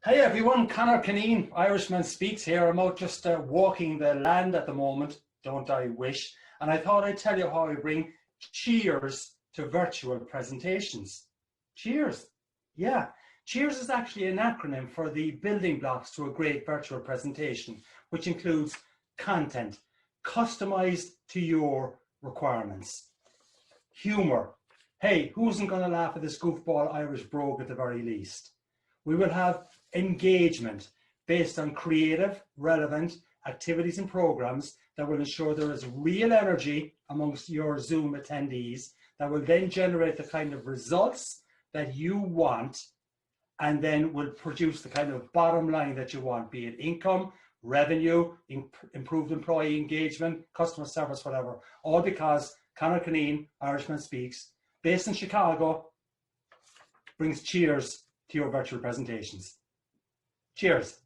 Hey everyone, Conor Cunneen, Irishman Speaks here. I'm out just walking the land at the moment, don't I wish? And I thought I'd tell you how I bring cheers to virtual presentations. Cheers. Yeah, cheers is actually an acronym for the building blocks to a great virtual presentation, which includes content, customized to your requirements. Humor. Hey, who isn't going to laugh at this goofball Irish brogue at the very least? We will have engagement based on creative, relevant activities and programs that will ensure there is real energy amongst your Zoom attendees that will then generate the kind of results that you want and then will produce the kind of bottom line that you want, be it income, revenue, improved employee engagement, customer service, whatever, all because Conor Cunneen, Irishman Speaks, based in Chicago, brings cheers to your virtual presentations. Cheers.